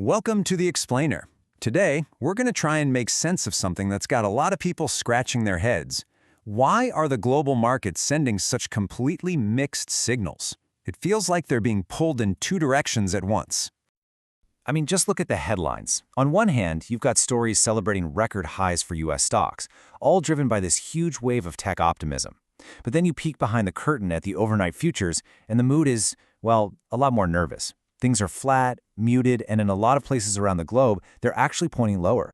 Welcome to The Explainer. Today, we're going to try and make sense of something that's got a lot of people scratching their heads. Why are the global markets sending such completely mixed signals? It feels like they're being pulled in two directions at once. I mean, just look at the headlines. On one hand, you've got stories celebrating record highs for U.S. stocks, all driven by this huge wave of tech optimism. But then you peek behind the curtain at the overnight futures, and the mood is, well, a lot more nervous. Things are flat, muted, and in a lot of places around the globe, they're actually pointing lower.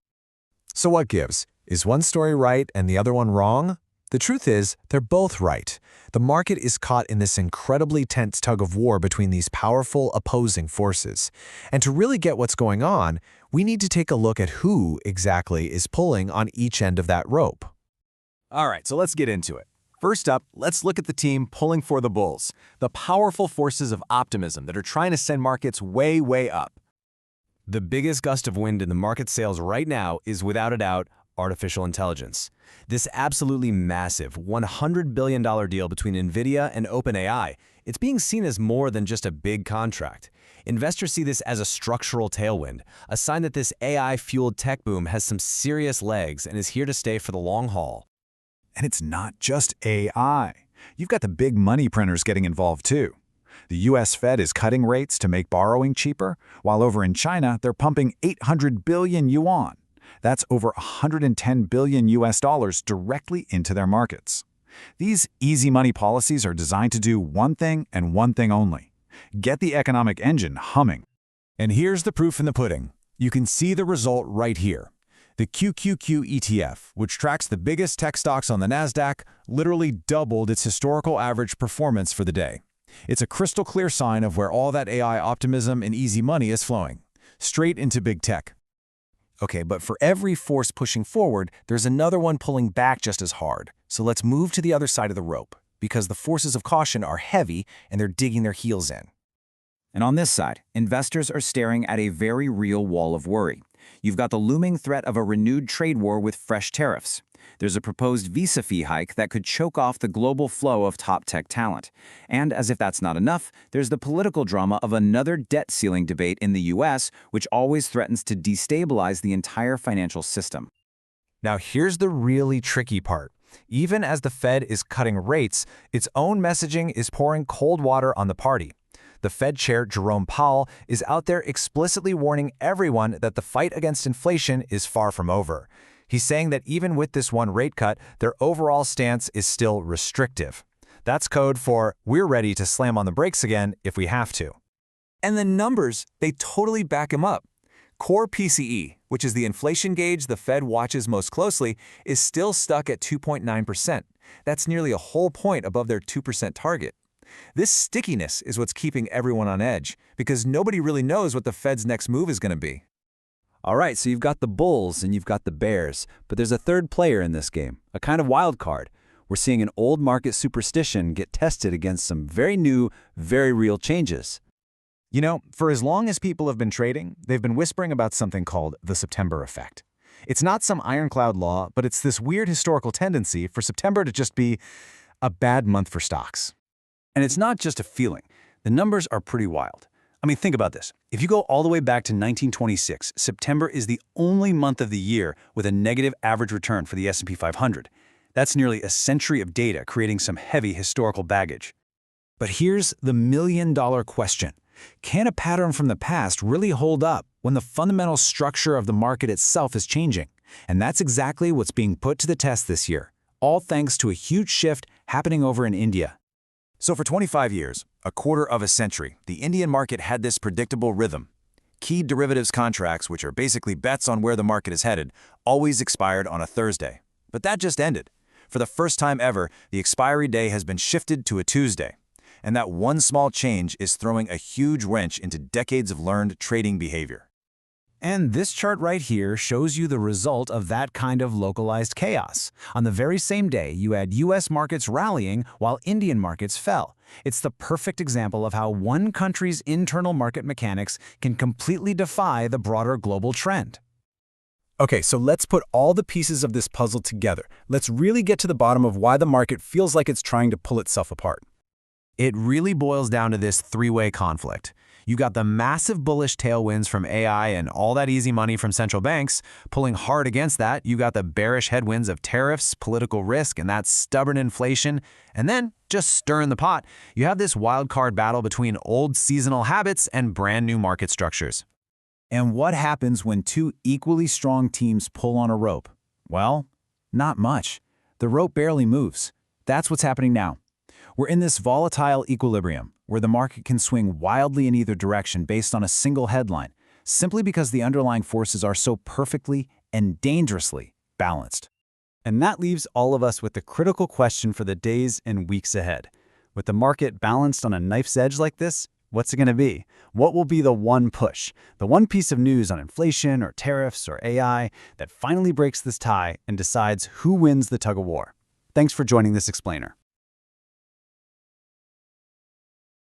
So what gives? Is one story right and the other one wrong? The truth is, they're both right. The market is caught in this incredibly tense tug-of-war between these powerful, opposing forces. And to really get what's going on, we need to take a look at who exactly is pulling on each end of that rope. All right, so let's get into it. First up, let's look at the team pulling for the bulls, the powerful forces of optimism that are trying to send markets way, way up. The biggest gust of wind in the market sales right now is, without a doubt, artificial intelligence. This absolutely massive $100 billion deal between NVIDIA and OpenAI, it's being seen as more than just a big contract. Investors see this as a structural tailwind, a sign that this AI-fueled tech boom has some serious legs and is here to stay for the long haul. And it's not just AI. You've got the big money printers getting involved too. The US Fed is cutting rates to make borrowing cheaper, while over in China, they're pumping 800 billion yuan. That's over 110 billion US dollars directly into their markets. These easy money policies are designed to do one thing and one thing only: get the economic engine humming. And here's the proof in the pudding. You can see the result right here. The QQQ ETF, which tracks the biggest tech stocks on the Nasdaq, literally doubled its historical average performance for the day. It's a crystal clear sign of where all that AI optimism and easy money is flowing, straight into big tech. Okay, but for every force pushing forward, there's another one pulling back just as hard. So let's move to the other side of the rope, because the forces of caution are heavy and they're digging their heels in. And on this side, investors are staring at a very real wall of worry. You've got the looming threat of a renewed trade war with fresh tariffs. There's a proposed visa fee hike that could choke off the global flow of top tech talent. And as if that's not enough, there's the political drama of another debt ceiling debate in the US, which always threatens to destabilize the entire financial system. Now here's the really tricky part. Even as the Fed is cutting rates, its own messaging is pouring cold water on the party. The Fed Chair Jerome Powell is out there explicitly warning everyone that the fight against inflation is far from over. He's saying that even with this one rate cut, their overall stance is still restrictive. That's code for we're ready to slam on the brakes again if we have to. And the numbers, they totally back him up. Core PCE, which is the inflation gauge the Fed watches most closely, is still stuck at 2.9%. That's nearly a whole point above their 2% target. This stickiness is what's keeping everyone on edge, because nobody really knows what the Fed's next move is going to be. All right, so you've got the bulls and you've got the bears, but there's a third player in this game, a kind of wild card. We're seeing an old market superstition get tested against some very new, very real changes. You know, for as long as people have been trading, they've been whispering about something called the September effect. It's not some ironclad law, but it's this weird historical tendency for September to just be a bad month for stocks. And it's not just a feeling. The numbers are pretty wild. I mean, think about this. If you go all the way back to 1926, September is the only month of the year with a negative average return for the S&P 500. That's nearly a century of data, creating some heavy historical baggage. But here's the million-dollar question. Can a pattern from the past really hold up when the fundamental structure of the market itself is changing? And that's exactly what's being put to the test this year, all thanks to a huge shift happening over in India. So for 25 years, a quarter of a century, the Indian market had this predictable rhythm. Key derivatives contracts, which are basically bets on where the market is headed, always expired on a Thursday. But that just ended. For the first time ever, the expiry day has been shifted to a Tuesday. And that one small change is throwing a huge wrench into decades of learned trading behavior. And this chart right here shows you the result of that kind of localized chaos. On the very same day, you had US markets rallying while Indian markets fell. It's the perfect example of how one country's internal market mechanics can completely defy the broader global trend. Okay, so let's put all the pieces of this puzzle together. Let's really get to the bottom of why the market feels like it's trying to pull itself apart. It really boils down to this three-way conflict. You got the massive bullish tailwinds from AI and all that easy money from central banks. Pulling hard against that, you got the bearish headwinds of tariffs, political risk, and that stubborn inflation. And then, just stirring the pot, you have this wild card battle between old seasonal habits and brand new market structures. And what happens when two equally strong teams pull on a rope? Well, not much. The rope barely moves. That's what's happening now. We're in this volatile equilibrium, where the market can swing wildly in either direction based on a single headline, simply because the underlying forces are so perfectly and dangerously balanced. And that leaves all of us with the critical question for the days and weeks ahead. With the market balanced on a knife's edge like this, what's it going to be? What will be the one push, the one piece of news on inflation or tariffs or AI that finally breaks this tie and decides who wins the tug of war? Thanks for joining this explainer.